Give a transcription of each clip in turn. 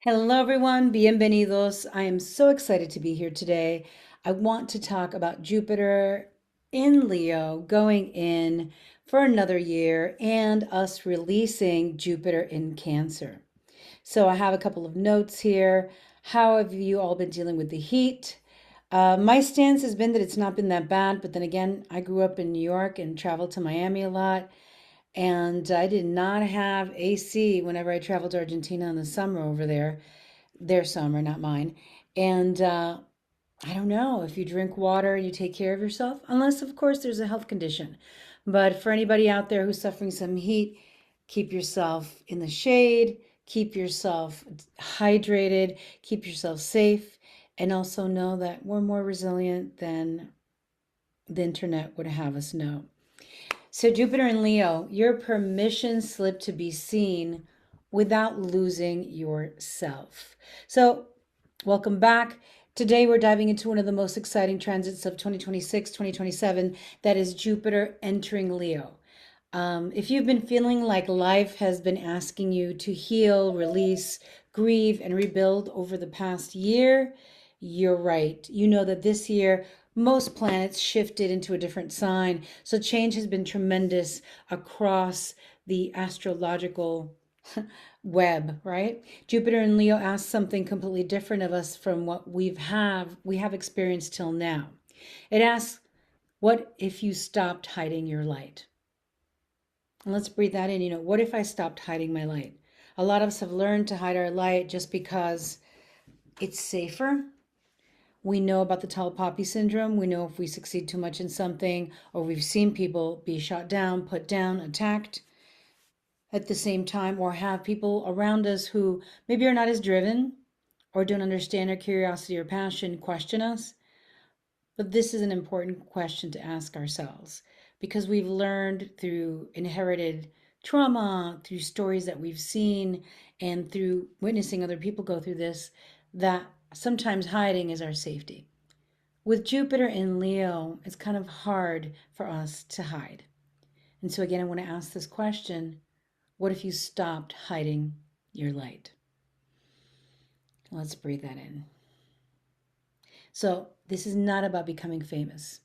Hello, everyone. Bienvenidos. I am so excited to be here today. I want to talk about Jupiter in Leo going in for another year and us releasing Jupiter in Cancer. So, I have a couple of notes here. How have you all been dealing with the heat? My stance has been that it's not been that bad, but then again, I grew up in New York and traveled to Miami a lot. And I did not have AC whenever I traveled to Argentina in the summer over there, their summer, not mine. And I don't know if you drink water and you take care of yourself, unless, of course, there's a health condition. But for anybody out there who's suffering some heat, keep yourself in the shade, keep yourself hydrated, keep yourself safe, and also know that we're more resilient than the internet would have us know. So, Jupiter in Leo, your permission slip to be seen without losing yourself. So, welcome back. Today, we're diving into one of the most exciting transits of 2026, 2027, that is Jupiter entering Leo. If you've been feeling like life has been asking you to heal, release, grieve, and rebuild over the past year, you're right. You know that this year, most planets shifted into a different sign. So change has been tremendous across the astrological web, right? Jupiter in Leo asks something completely different of us from what we have experienced till now. It asks, what if you stopped hiding your light? And let's breathe that in. What if I stopped hiding my light? A lot of us have learned to hide our light just because it's safer. We know about the tall poppy syndrome. We know if we succeed too much in something, or we've seen people be shot down, put down, attacked at the same time, or have people around us who maybe are not as driven or don't understand our curiosity or passion question us. But this is an important question to ask ourselves because we've learned through inherited trauma, through stories that we've seen, and through witnessing other people go through this, that sometimes hiding is our safety. With Jupiter in Leo, it's kind of hard for us to hide. And so, again, I want to ask this question: what if you stopped hiding your light? Let's breathe that in. So, this is not about becoming famous.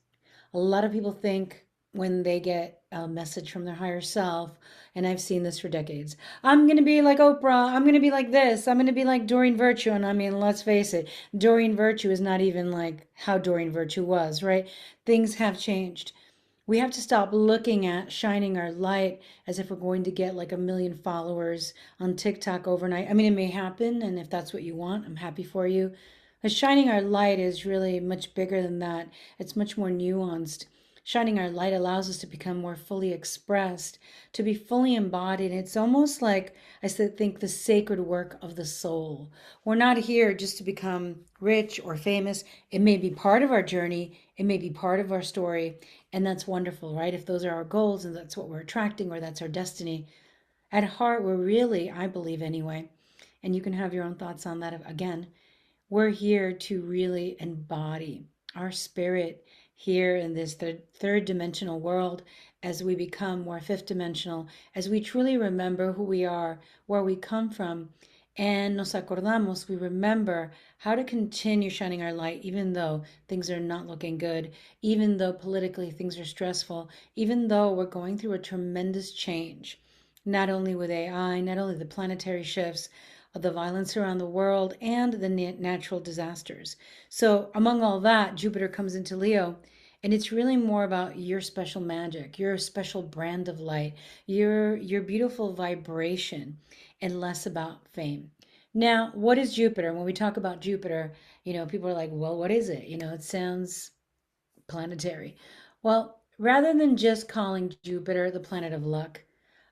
A lot of people think when they get a message from their higher self, and I've seen this for decades, I'm going to be like Oprah, I'm going to be like this, I'm going to be like Doreen Virtue. And I mean, let's face it, Doreen Virtue is not even like how Doreen Virtue was, right? Things have changed. We have to stop looking at shining our light as if we're going to get like a million followers on TikTok overnight. I mean, it may happen, and if that's what you want, I'm happy for you. But shining our light is really much bigger than that. It's much more nuanced. Shining our light allows us to become more fully expressed, to be fully embodied. It's almost like I think the sacred work of the soul. We're not here just to become rich or famous. It may be part of our journey, it may be part of our story, and that's wonderful, right? If those are our goals and that's what we're attracting or that's our destiny. At heart, we're really, I believe anyway, and you can have your own thoughts on that again, we're here to really embody our spirit here in this third dimensional world as we become more fifth dimensional, as we truly remember who we are, where we come from, and nos acordamos, we remember how to continue shining our light even though things are not looking good, even though politically things are stressful, even though we're going through a tremendous change, not only with AI, not only the planetary shifts, of the violence around the world and the natural disasters. So, among all that, Jupiter comes into Leo, and it's really more about your special magic, your special brand of light, your beautiful vibration, and less about fame. Now, what is Jupiter? When we talk about Jupiter, people are like, well, what is it? It sounds planetary. Well, rather than just calling Jupiter the planet of luck,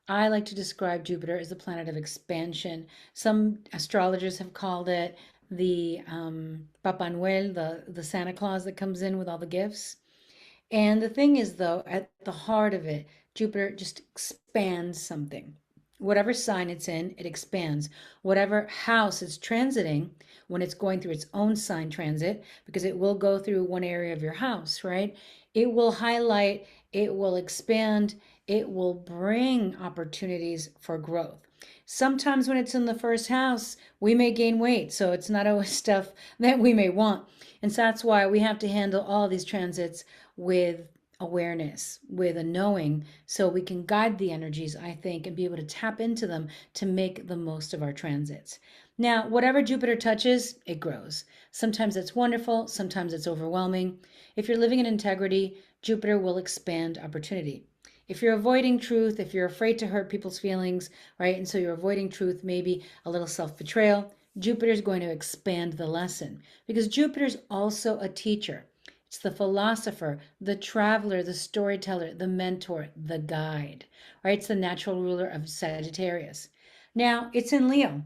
I like to describe Jupiter as the planet of expansion. Some astrologers have called it the Papa Noel, the Santa Claus that comes in with all the gifts. And the thing is, though, at the heart of it, Jupiter just expands something. Whatever sign it's in, it expands. Whatever house it's transiting, when it's going through its own sign transit, because it will go through one area of your house, right? It will highlight, it will expand, it will bring opportunities for growth. Sometimes when it's in the first house, we may gain weight. So it's not always stuff that we may want. And so that's why we have to handle all these transits with awareness, with a knowing, so we can guide the energies, I think, and be able to tap into them to make the most of our transits. Now, whatever Jupiter touches, it grows. Sometimes it's wonderful, sometimes it's overwhelming. If you're living in integrity, Jupiter will expand opportunity. If you're avoiding truth, if you're afraid to hurt people's feelings, right? And so you're avoiding truth, maybe a little self betrayal, Jupiter's going to expand the lesson because Jupiter's also a teacher. It's the philosopher, the traveler, the storyteller, the mentor, the guide, right? It's the natural ruler of Sagittarius. Now, it's in Leo.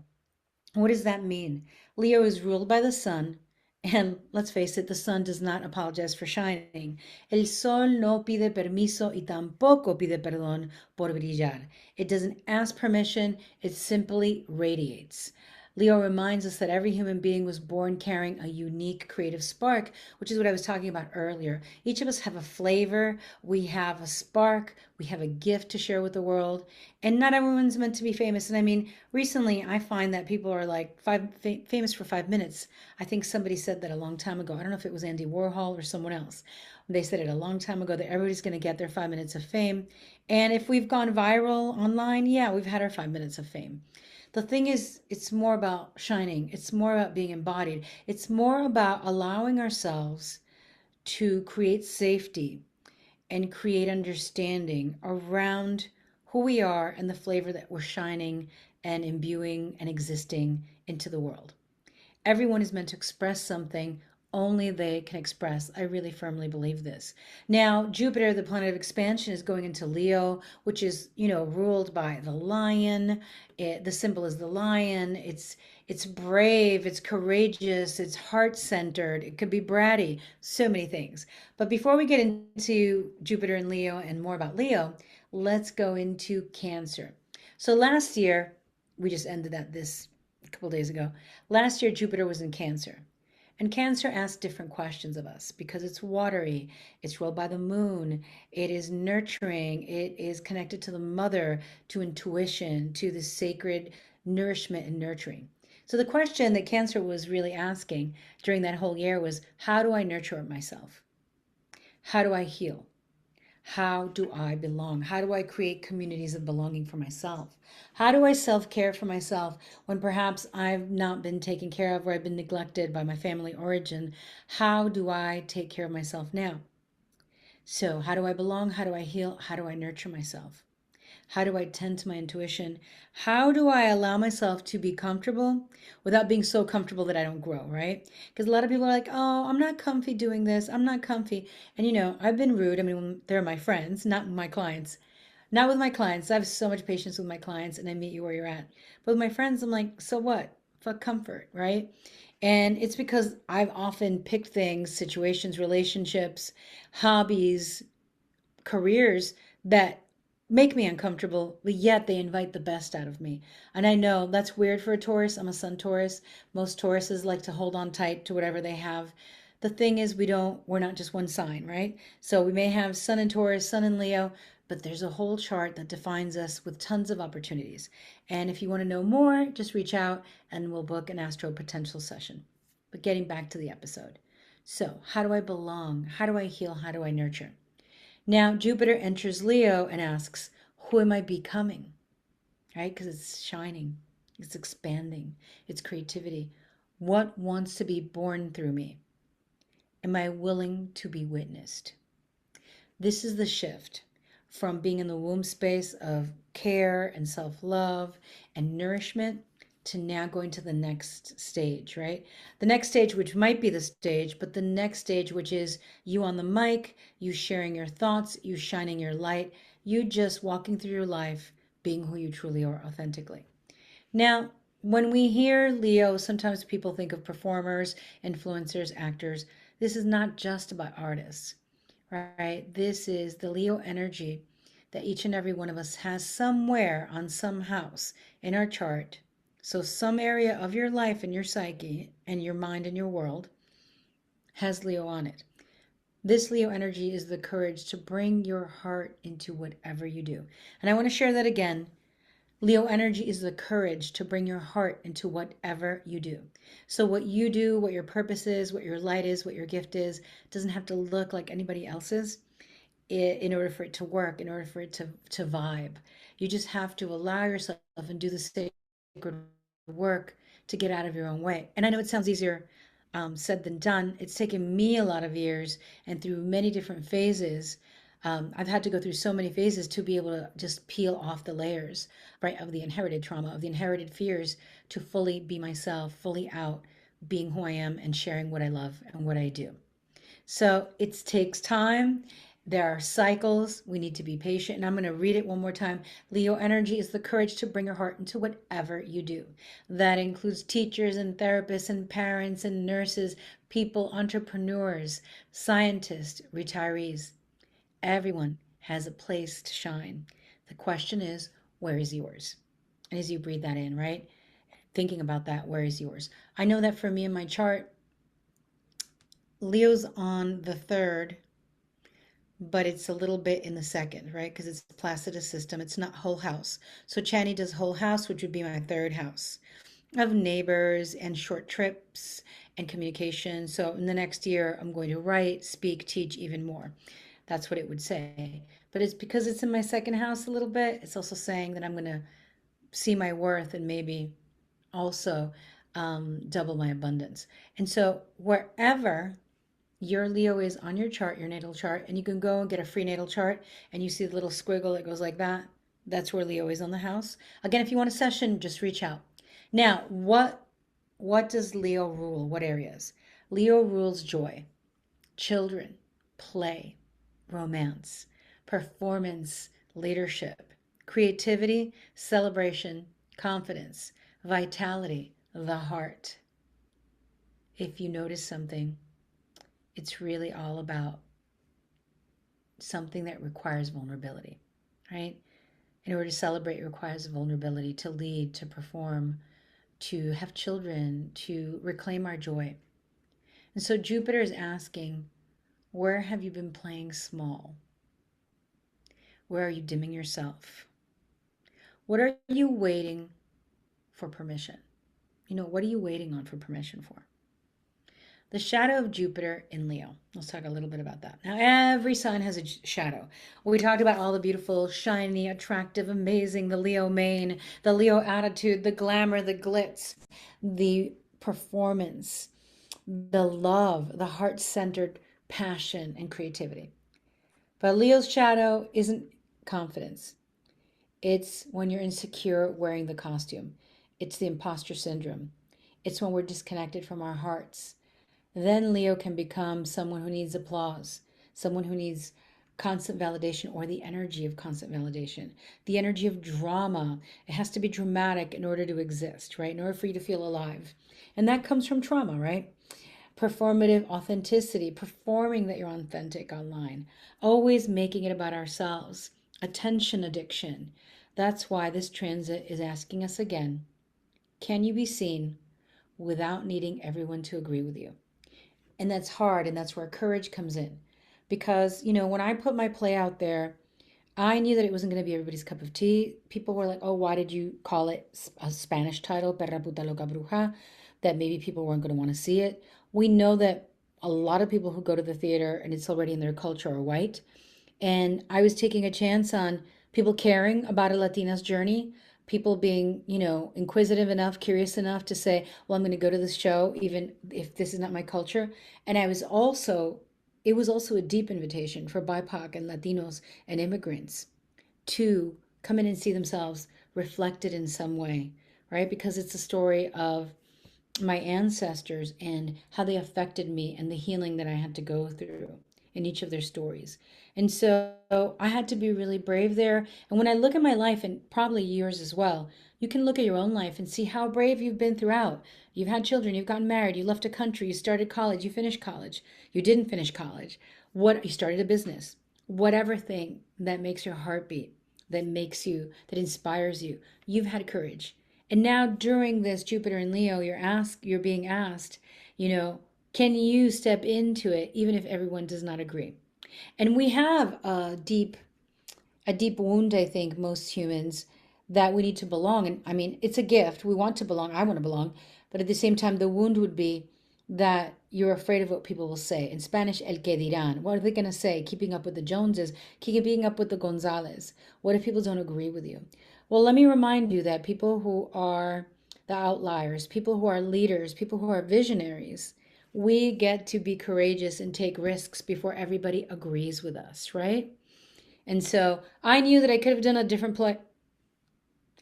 What does that mean? Leo is ruled by the sun, and let's face it, the sun does not apologize for shining. El sol no pide permiso y tampoco pide perdón por brillar. It doesn't ask permission, it simply radiates. Leo reminds us that every human being was born carrying a unique creative spark, which is what I was talking about earlier. Each of us have a flavor, we have a spark, we have a gift to share with the world, and not everyone's meant to be famous. And I mean, recently I find that people are like famous for 5 minutes. I think somebody said that a long time ago. I don't know if it was Andy Warhol or someone else. They said it a long time ago that everybody's going to get their 5 minutes of fame. And if we've gone viral online, yeah, we've had our 5 minutes of fame. The thing is, it's more about shining. It's more about being embodied. It's more about allowing ourselves to create safety and create understanding around who we are and the flavor that we're shining and imbuing and existing into the world. Everyone is meant to express something only they can express. I really firmly believe this. Now, Jupiter, the planet of expansion, is going into Leo, which is, ruled by the lion. The symbol is the lion. It's brave, it's courageous, it's heart-centered, it could be bratty, so many things. But before we get into Jupiter and Leo and more about Leo, let's go into Cancer. So last year, we just ended that this a couple days ago. Last year, Jupiter was in Cancer. And Cancer asks different questions of us because it's watery, it's ruled by the moon, it is nurturing, it is connected to the mother, to intuition, to the sacred nourishment and nurturing. So the question that Cancer was really asking during that whole year was, how do I nurture myself? How do I heal? How do I belong? How do I create communities of belonging for myself? How do I self care for myself when perhaps I've not been taken care of or I've been neglected by my family origin? How do I take care of myself now? So, how do I belong? How do I heal? How do I nurture myself? How do I tend to my intuition? How do I allow myself to be comfortable without being so comfortable that I don't grow, right? Because a lot of people are like, oh, I'm not comfy doing this. I'm not comfy. And I've been rude. I mean, they're my friends, not my clients. Not with my clients. I have so much patience with my clients and I meet you where you're at. But with my friends, I'm like, so what? Fuck comfort, right? And it's because I've often picked things, situations, relationships, hobbies, careers that make me uncomfortable, but yet they invite the best out of me. And I know that's weird for a Taurus. I'm a Sun Taurus. Most Tauruses like to hold on tight to whatever they have. The thing is, we're not just one sign, right? So we may have Sun in Taurus, Sun in Leo, but there's a whole chart that defines us with tons of opportunities. And if you want to know more, just reach out and we'll book an astro potential session. But getting back to the episode. So, how do I belong? How do I heal? How do I nurture? Now, Jupiter enters Leo and asks, who am I becoming? Right? Because it's shining, it's expanding, it's creativity. What wants to be born through me? Am I willing to be witnessed? This is the shift from being in the womb space of care and self love and nourishment to now going to the next stage, right? The next stage, which might be the stage, but the next stage, which is you on the mic, you sharing your thoughts, you shining your light, you just walking through your life, being who you truly are authentically. Now, when we hear Leo, sometimes people think of performers, influencers, actors. This is not just about artists, right? This is the Leo energy that each and every one of us has somewhere on some house in our chart. So, some area of your life and your psyche and your mind and your world has Leo on it. This Leo energy is the courage to bring your heart into whatever you do. And I want to share that again. Leo energy is the courage to bring your heart into whatever you do. So, what you do, what your purpose is, what your light is, what your gift is, doesn't have to look like anybody else's in order for it to work, in order for it to vibe. You just have to allow yourself and do the sacred work to get out of your own way. And I know it sounds easier said than done. It's taken me a lot of years and through many different phases. I've had to go through so many phases to be able to just peel off the layers, right, of the inherited trauma, of the inherited fears to fully be myself, fully out, being who I am and sharing what I love and what I do. So it takes time. There are cycles. We need to be patient. And I'm going to read it one more time. Leo energy is the courage to bring your heart into whatever you do. That includes teachers and therapists and parents and nurses, people, entrepreneurs, scientists, retirees. Everyone has a place to shine. The question is, where is yours? And as you breathe that in, right? Thinking about that, where is yours? I know that for me in my chart, Leo's on the third, but it's a little bit in the second, right? Because it's Placidus system. It's not whole house. So Chani does whole house, which would be my third house of neighbors and short trips and communication. So in the next year, I'm going to write, speak, teach even more. That's what it would say. But it's because it's in my second house a little bit. It's also saying that I'm going to see my worth and maybe also double my abundance. And so wherever your Leo is on your chart, your natal chart, and you can go and get a free natal chart and you see the little squiggle that goes like that. That's where Leo is on the house. Again, if you want a session, just reach out. Now, what does Leo rule? What areas? Leo rules joy, children, play, romance, performance, leadership, creativity, celebration, confidence, vitality, the heart. If you notice something, it's really all about something that requires vulnerability, right? In order to celebrate, it requires vulnerability, to lead, to perform, to have children, to reclaim our joy. And so Jupiter is asking, where have you been playing small? Where are you dimming yourself? What are you waiting for permission? What are you waiting on for permission for? The shadow of Jupiter in Leo. Let's talk a little bit about that. Now, every sign has a shadow. We talked about all the beautiful, shiny, attractive, amazing, the Leo mane, the Leo attitude, the glamour, the glitz, the performance, the love, the heart centered passion and creativity. But Leo's shadow isn't confidence. It's when you're insecure wearing the costume. It's the imposter syndrome. It's when we're disconnected from our hearts. Then Leo can become someone who needs applause, someone who needs constant validation or the energy of constant validation, the energy of drama. It has to be dramatic in order to exist, right? In order for you to feel alive. And that comes from trauma, right? Performative authenticity, performing that you're authentic online, always making it about ourselves. Attention addiction. That's why this transit is asking us again, can you be seen without needing everyone to agree with you? And that's hard, and that's where courage comes in. Because, when I put my play out there, I knew that it wasn't going to be everybody's cup of tea. People were like, oh, why did you call it a Spanish title, Perra Puta Loca Bruja? That maybe people weren't going to want to see it. We know that a lot of people who go to the theater and it's already in their culture are white. And I was taking a chance on people caring about a Latina's journey, people being, inquisitive enough, curious enough to say, well, I'm going to go to this show, even if this is not my culture. And it was also a deep invitation for BIPOC and Latinos and immigrants to come in and see themselves reflected in some way, right? Because it's a story of my ancestors and how they affected me and the healing that I had to go through in each of their stories. And so I had to be really brave there. And when I look at my life, and probably yours as well, you can look at your own life and see how brave you've been throughout. You've had children, you've gotten married, you left a country, you started college, you finished college, you didn't finish college. You started a business. Whatever thing that makes your heart beat, that inspires you, you've had courage. And now during this Jupiter and Leo, you're being asked, can you step into it even if everyone does not agree? And we have a deep wound, I think, most humans, that we need to belong. And I mean, it's a gift. We want to belong. I want to belong. But at the same time, the wound would be that you're afraid of what people will say. In Spanish, el que dirán. What are they going to say? Keeping up with the Joneses, keeping up with the Gonzales. What if people don't agree with you? Well, let me remind you that people who are the outliers, people who are leaders, people who are visionaries, we get to be courageous and take risks before everybody agrees with us, right? And so I knew that I could have done a different play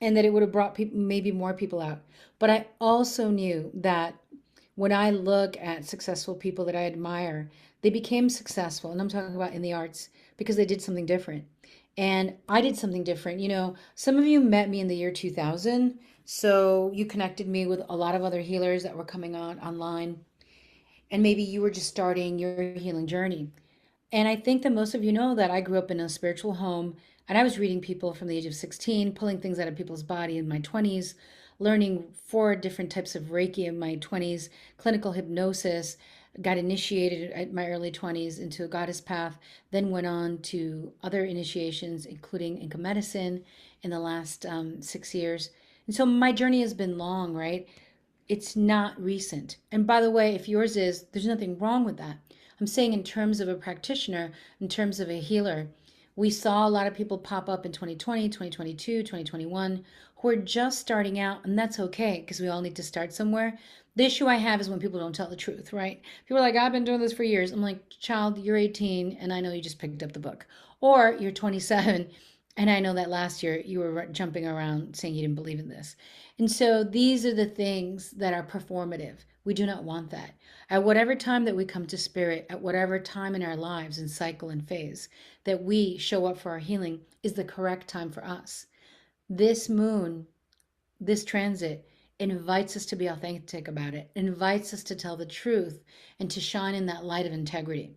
and that it would have brought people, maybe more people out. But I also knew that when I look at successful people that I admire, they became successful. And I'm talking about in the arts because they did something different. And I did something different. You know, some of you met me in the year 2000. So you connected me with a lot of other healers that were coming on online. And maybe you were just starting your healing journey. And I think that most of you know that I grew up in a spiritual home and I was reading people from the age of 16, pulling things out of people's body in my 20s, learning 4 different types of Reiki in my 20s, clinical hypnosis, got initiated at my early 20s into a goddess path, then went on to other initiations, including Inca medicine in the last 6 years. And so my journey has been long, right? It's not recent. And by the way, if yours is, there's nothing wrong with that. I'm saying in terms of a practitioner, in terms of a healer, we saw a lot of people pop up in 2020, 2022, 2021 who are just starting out, and that's okay because we all need to start somewhere. The issue I have is when people don't tell the truth, right? People are like, I've been doing this for years. I'm like, child, you're 18 and I know you just picked up the book. Or you're 27 and I know that last year you were jumping around saying you didn't believe in this. And so these are the things that are performative. We do not want that. At whatever time that we come to spirit, at whatever time in our lives and cycle and phase that we show up for our healing is the correct time for us. This moon, this transit invites us to be authentic about it, invites us to tell the truth and to shine in that light of integrity.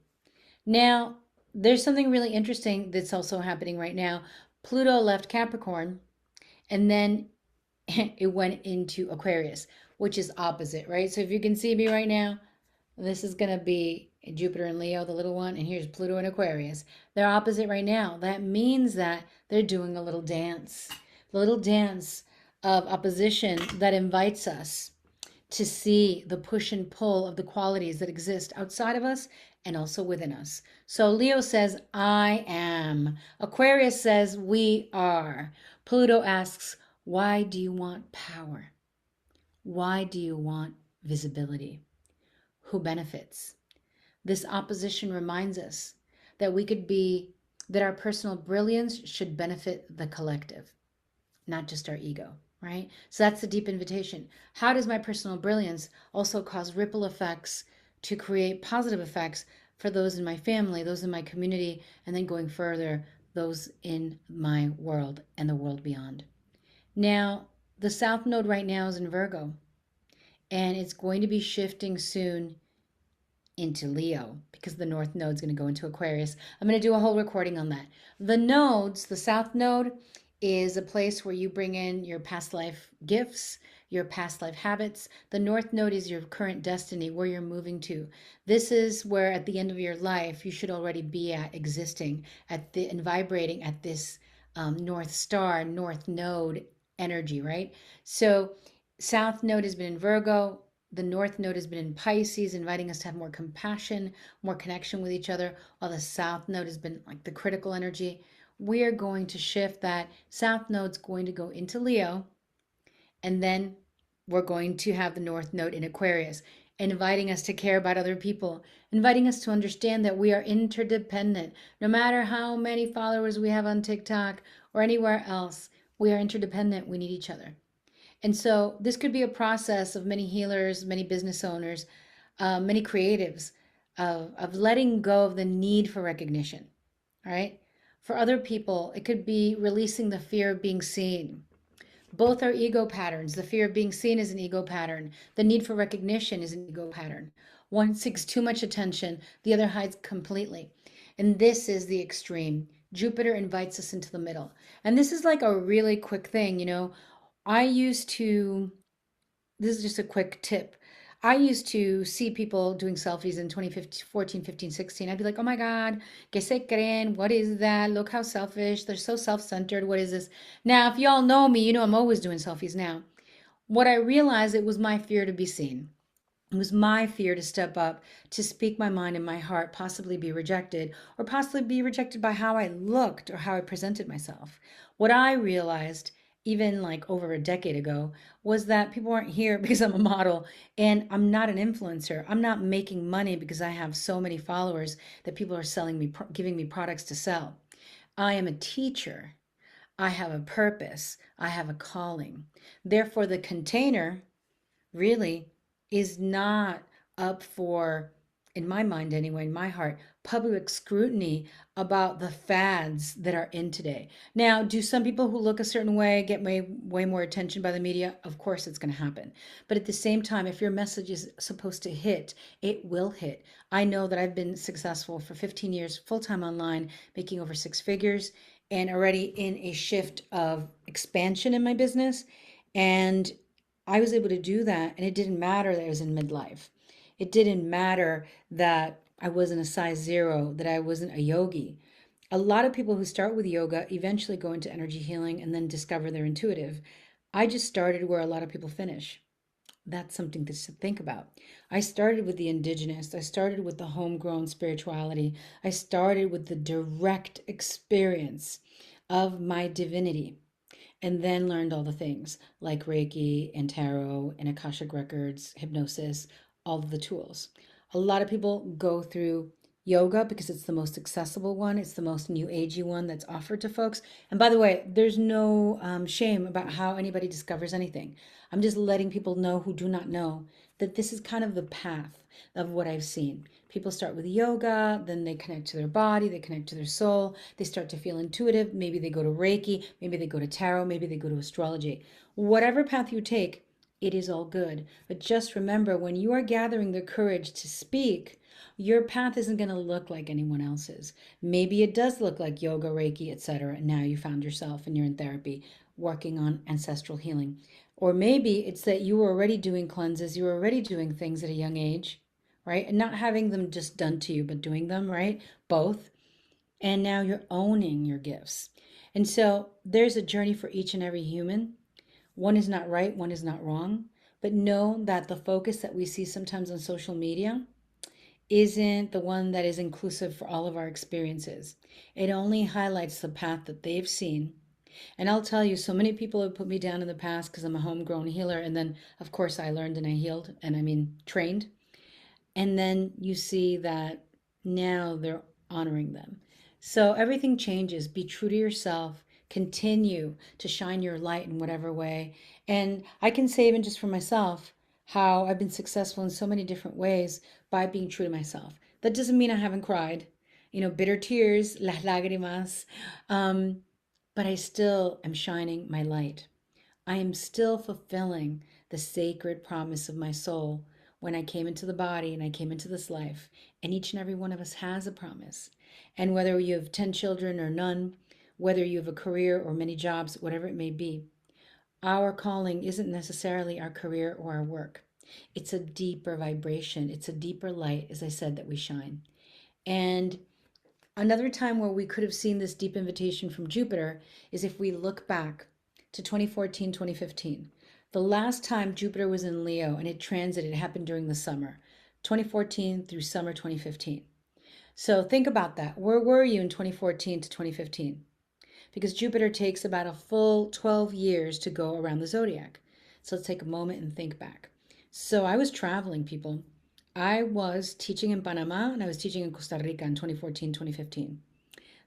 Now, there's something really interesting that's also happening right now. Pluto left Capricorn and then it went into Aquarius, which is opposite, right? So if you can see me right now, this is going to be Jupiter and Leo, the little one, and here's Pluto and Aquarius. They're opposite right now. That means that they're doing a little dance, the little dance of opposition that invites us to see the push and pull of the qualities that exist outside of us and also within us. So Leo says, I am. Aquarius says, we are. Pluto asks, why do you want power? Why do you want visibility? Who benefits? This opposition reminds us that that our personal brilliance should benefit the collective, not just our ego, right? So that's the deep invitation. How does my personal brilliance also cause ripple effects to create positive effects for those in my family, those in my community, and then going further, those in my world and the world beyond? Now, the South Node right now is in Virgo, and it's going to be shifting soon into Leo because the North Node is going to go into Aquarius. I'm going to do a whole recording on that. The nodes, the South Node is a place where you bring in your past life gifts, your past life habits. The North Node is your current destiny, where you're moving to. This is where at the end of your life you should already be at existing and vibrating at this North Star, North Node energy, right? So South Node has been in Virgo. The North Node has been in Pisces, inviting us to have more compassion, more connection with each other, while the South Node has been like the critical energy. We are going to shift that. South Node's going to go into Leo, and then we're going to have the North Node in Aquarius, inviting us to care about other people, inviting us to understand that we are interdependent. No matter how many followers we have on TikTok or anywhere else, we are interdependent. We need each other. And so this could be a process of many healers, many business owners, many creatives of letting go of the need for recognition. All right. For other people, it could be releasing the fear of being seen. Both are ego patterns. The fear of being seen is an ego pattern. The need for recognition is an ego pattern. One seeks too much attention, the other hides completely. And this is the extreme. Jupiter invites us into the middle. And this is like a really quick thing, I used to, this is just a quick tip. I used to see people doing selfies in 2014, 15, 16. I'd be like, oh my God, que se creen? What is that? Look how selfish. They're so self-centered. What is this? Now, if y'all know me, you know I'm always doing selfies now. What I realized, it was my fear to be seen. It was my fear to step up, to speak my mind and my heart, possibly be rejected, or possibly be rejected by how I looked or how I presented myself. What I realized, even like over a decade ago, was that people aren't here because I'm a model and I'm not an influencer. I'm not making money because I have so many followers that people are selling me, giving me products to sell. I am a teacher. I have a purpose. I have a calling. Therefore, the container really is not up for, in my mind anyway, in my heart, public scrutiny about the fads that are in today. Now, do some people who look a certain way get way more attention by the media? Of course, it's going to happen. But at the same time, if your message is supposed to hit, it will hit. I know that I've been successful for 15 years full time online, making over six figures, and already in a shift of expansion in my business. And I was able to do that, and it didn't matter that I was in midlife. It didn't matter that I wasn't a size zero, that I wasn't a yogi. A lot of people who start with yoga eventually go into energy healing and then discover they're intuitive. I just started where a lot of people finish. That's something to think about. I started with the indigenous. I started with the homegrown spirituality. I started with the direct experience of my divinity, and then learned all the things like Reiki and tarot and Akashic records, hypnosis, all of the tools. A lot of people go through yoga because it's the most accessible one. It's the most new agey one that's offered to folks. And by the way, there's no shame about how anybody discovers anything. I'm just letting people know who do not know that this is kind of the path of what I've seen. People start with yoga, then they connect to their body, they connect to their soul, they start to feel intuitive. Maybe they go to Reiki, maybe they go to tarot, maybe they go to astrology. Whatever path you take, it is all good. But just remember, when you are gathering the courage to speak, your path isn't going to look like anyone else's. Maybe it does look like yoga, Reiki, etc. And now you found yourself and you're in therapy working on ancestral healing. Or maybe it's that you were already doing cleanses, you were already doing things at a young age, right? And not having them just done to you, but doing them, right? Both. And now you're owning your gifts. And so there's a journey for each and every human. One is not right, one is not wrong. But know that the focus that we see sometimes on social media isn't the one that is inclusive for all of our experiences. It only highlights the path that they've seen. And I'll tell you, so many people have put me down in the past because I'm a homegrown healer. And then, of course, I learned and I healed, and I mean, trained. And then you see that now they're honoring them. So everything changes. Be true to yourself. Continue to shine your light in whatever way. And I can say, even just for myself, how I've been successful in so many different ways by being true to myself. That doesn't mean I haven't cried, bitter tears, las lágrimas, um, but I still am shining my light. I am still fulfilling the sacred promise of my soul when I came into the body and I came into this life. And each and every one of us has a promise. And whether you have 10 children or none, whether you have a career or many jobs, whatever it may be, our calling isn't necessarily our career or our work. It's a deeper vibration. It's a deeper light, as I said, that we shine. And another time where we could have seen this deep invitation from Jupiter is if we look back to 2014, 2015. The last time Jupiter was in Leo and it transited, it happened during the summer, 2014 through summer 2015. So think about that. Where were you in 2014 to 2015? Because Jupiter takes about a full 12 years to go around the zodiac. So let's take a moment and think back. So I was traveling, people. I was teaching in Panama and I was teaching in Costa Rica in 2014, 2015.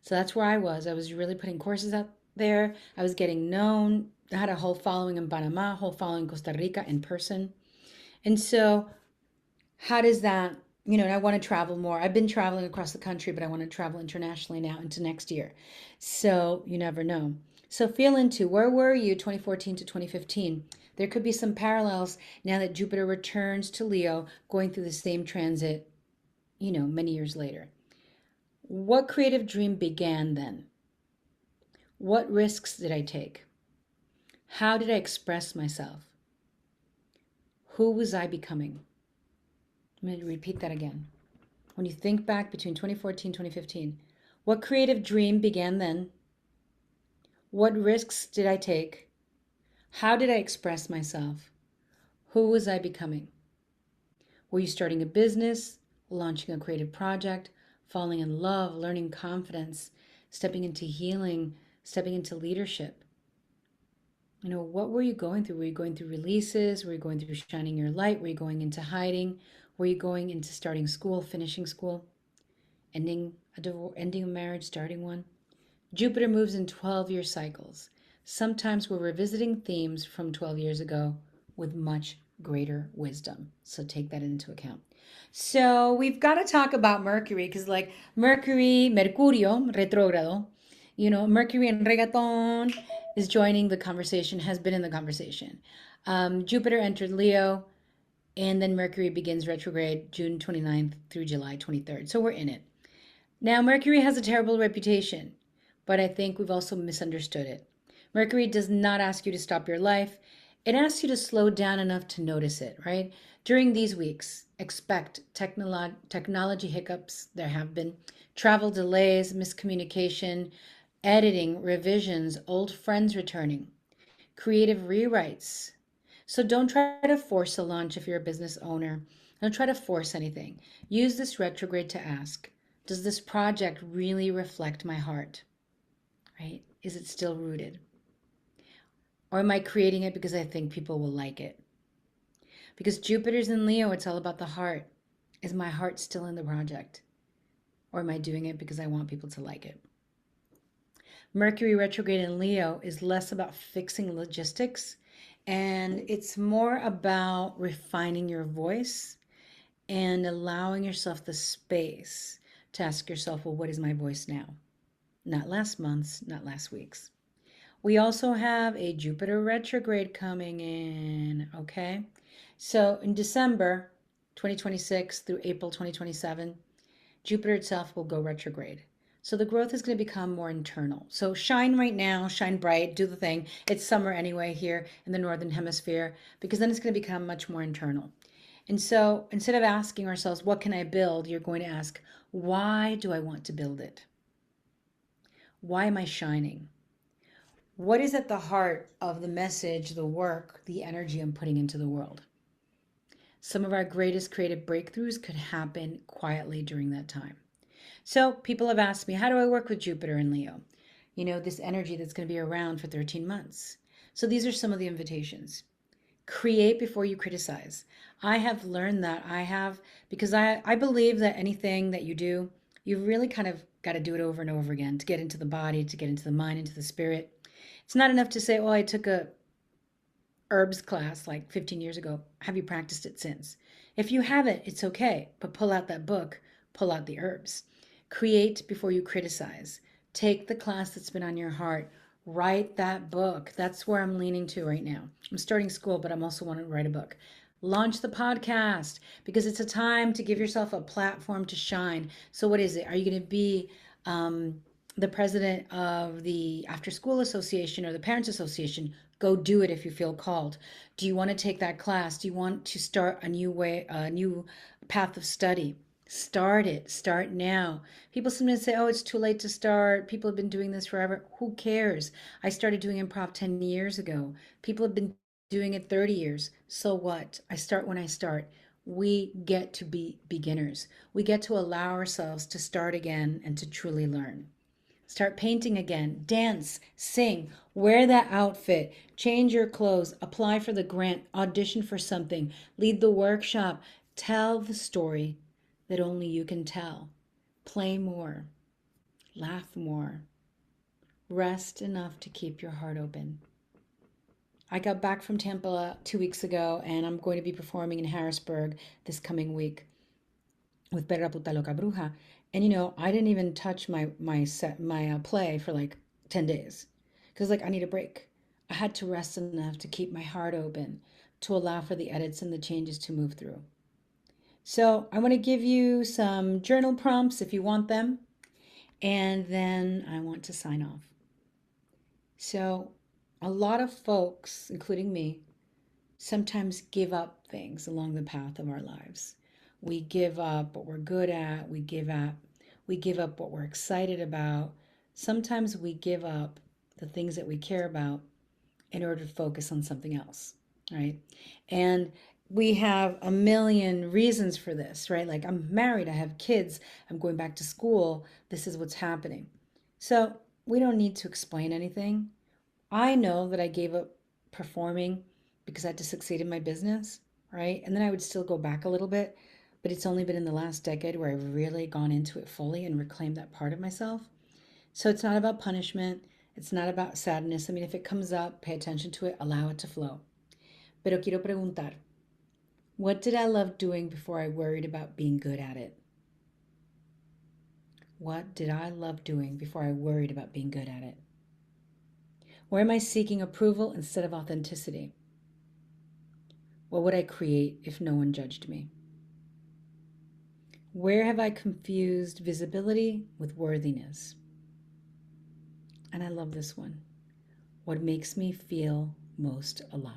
So that's where I was. I was really putting courses out there. I was getting known. I had a whole following in Panama, a whole following in Costa Rica in person. And so how does that, and I want to travel more. I've been traveling across the country, but I want to travel internationally now into next year. So you never know. So feel into, where were you 2014 to 2015? There could be some parallels now that Jupiter returns to Leo, going through the same transit, many years later. What creative dream began then? What risks did I take? How did I express myself? Who was I becoming? I'm going to repeat that again. When you think back between 2014 and 2015, what creative dream began then? What risks did I take? How did I express myself? Who was I becoming? Were you starting a business, launching a creative project, falling in love, learning confidence, stepping into healing, stepping into leadership? What were you going through? Were you going through releases? Were you going through shining your light? Were you going into hiding? Were you going into starting school, finishing school, ending a divorce, ending a marriage, starting one? Jupiter moves in 12-year cycles. Sometimes we're revisiting themes from 12 years ago with much greater wisdom. So take that into account. So we've got to talk about Mercury because, like, Mercurio retrogrado, Mercury and reggaeton is joining the conversation, has been in the conversation. Jupiter entered Leo, and then Mercury begins retrograde June 29th through July 23rd. So we're in it. Now, Mercury has a terrible reputation, but I think we've also misunderstood it. Mercury does not ask you to stop your life. It asks you to slow down enough to notice it, right? During these weeks, expect technology hiccups. There have been travel delays, miscommunication, editing, revisions, old friends returning, creative rewrites. So don't try to force a launch if you're a business owner. Don't try to force anything. Use this retrograde to ask, does this project really reflect my heart? Right? Is it still rooted? Or am I creating it because I think people will like it? Because Jupiter's in Leo, it's all about the heart. Is my heart still in the project? Or am I doing it because I want people to like it? Mercury retrograde in Leo is less about fixing logistics and it's more about refining your voice and allowing yourself the space to ask yourself, well, what is my voice now? Not last month's, not last week's. We also have a Jupiter retrograde coming in, okay? So in December 2026 through April 2027, Jupiter itself will go retrograde. So the growth is going to become more internal. So shine right now, shine bright, do the thing. It's summer anyway here in the Northern Hemisphere, because then it's going to become much more internal. And so instead of asking ourselves, what can I build? You're going to ask, why do I want to build it? Why am I shining? What is at the heart of the message, the work, the energy I'm putting into the world? Some of our greatest creative breakthroughs could happen quietly during that time. So people have asked me, how do I work with Jupiter and Leo? This energy that's going to be around for 13 months. So these are some of the invitations. Create before you criticize. I have learned that. Because I believe that anything that you do, you really kind of got to do it over and over again to get into the body, to get into the mind, into the spirit. It's not enough to say, oh, I took a herbs class like 15 years ago. Have you practiced it since? If you haven't, it's okay, but pull out that book, pull out the herbs. Create before you criticize. Take the class that's been on your heart. Write that book. That's where I'm leaning to right now. I'm starting school, but I'm also wanting to write a book. Launch the podcast because it's a time to give yourself a platform to shine. So, what is it? Are you going to be the president of the After School Association or the Parents Association? Go do it if you feel called. Do you want to take that class? Do you want to start a new path of study? Start it. Start now. People sometimes say, oh, it's too late to start. People have been doing this forever. Who cares? I started doing improv 10 years ago. People have been doing it 30 years. So what? I start when I start. We get to be beginners. We get to allow ourselves to start again and to truly learn. Start painting again, dance, sing, wear that outfit, change your clothes, apply for the grant, audition for something, lead the workshop, tell the story that only you can tell. Play more, laugh more, rest enough to keep your heart open. I got back from Tampa 2 weeks ago and I'm going to be performing in Harrisburg this coming week with Perra Puta Loca Bruja. And I didn't even touch my play for like 10 days because like I need a break. I had to rest enough to keep my heart open to allow for the edits and the changes to move through. So I want to give you some journal prompts if you want them, and then I want to sign off. So a lot of folks, including me, sometimes give up things along the path of our lives. We give up what we're good at. We give up what we're excited about. Sometimes we give up the things that we care about in order to focus on something else, right? And we have a million reasons for this, right? Like, I'm married, I have kids, I'm going back to school, this is what's happening. So we don't need to explain anything. I know that I gave up performing because I had to succeed in my business, right? And then I would still go back a little bit, but it's only been in the last decade where I've really gone into it fully and reclaimed that part of myself. So it's not about punishment. It's not about sadness. I mean, if it comes up, pay attention to it, allow it to flow. Pero quiero preguntar, what did I love doing before I worried about being good at it? What did I love doing before I worried about being good at it? Where am I seeking approval instead of authenticity? What would I create if no one judged me? Where have I confused visibility with worthiness? And I love this one. What makes me feel most alive?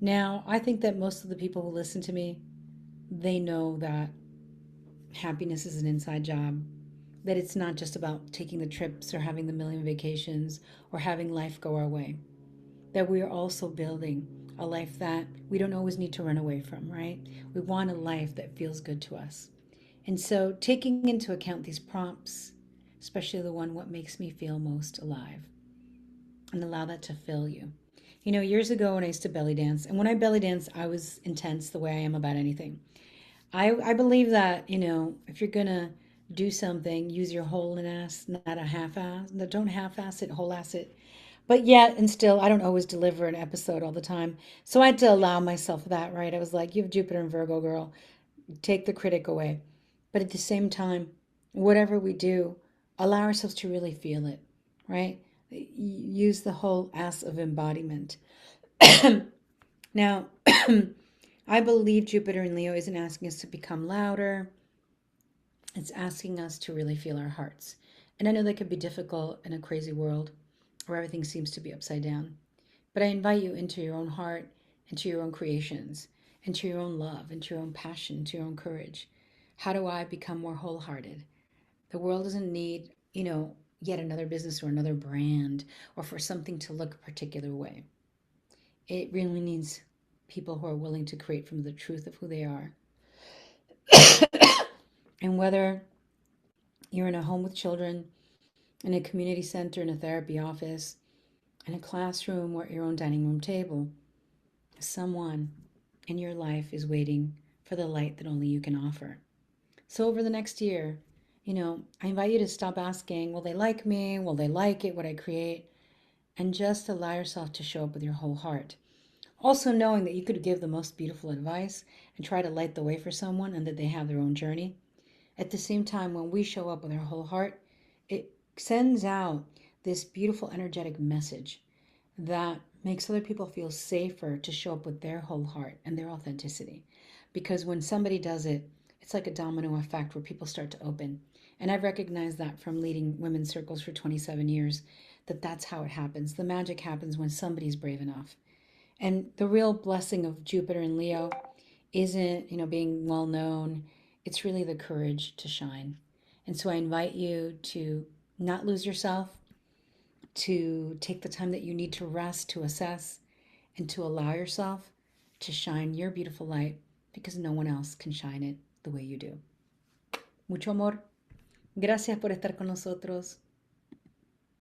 Now, I think that most of the people who listen to me, they know that happiness is an inside job, that it's not just about taking the trips or having the million vacations or having life go our way, that we are also building a life that we don't always need to run away from, right? We want a life that feels good to us. And so, taking into account these prompts, especially the one, what makes me feel most alive, and allow that to fill you. You know, years ago when I used to belly dance, and when I belly dance, I was intense the way I am about anything. I believe that, if you're going to do something, use your whole ass, not a half ass. No, don't half ass it, whole ass it. But yet, and still, I don't always deliver an episode all the time. So I had to allow myself that, right? I was like, you have Jupiter and Virgo, girl. Take the critic away. But at the same time, whatever we do, allow ourselves to really feel it, right? Use the whole ass of embodiment. Now, I believe Jupiter in Leo isn't asking us to become louder. It's asking us to really feel our hearts. And I know that could be difficult in a crazy world where everything seems to be upside down. But I invite you into your own heart, into your own creations, into your own love, into your own passion, into your own courage. How do I become more wholehearted? The world doesn't need, yet another business or another brand or for something to look a particular way. It really needs people who are willing to create from the truth of who they are. And whether you're in a home with children, in a community center, in a therapy office, in a classroom, or at your own dining room table, someone in your life is waiting for the light that only you can offer. So over the next year, I invite you to stop asking, will they like me? Will they like it, what I create? And just allow yourself to show up with your whole heart. Also knowing that you could give the most beautiful advice and try to light the way for someone and that they have their own journey. At the same time, when we show up with our whole heart, it sends out this beautiful energetic message that makes other people feel safer to show up with their whole heart and their authenticity. Because when somebody does it, it's like a domino effect where people start to open. And I've recognized that from leading women's circles for 27 years, that that's how it happens. The magic happens when somebody's brave enough. And the real blessing of Jupiter in Leo isn't, being well known. It's really the courage to shine. And so I invite you to not lose yourself, to take the time that you need to rest, to assess, and to allow yourself to shine your beautiful light because no one else can shine it the way you do. Mucho amor. Gracias por estar con nosotros.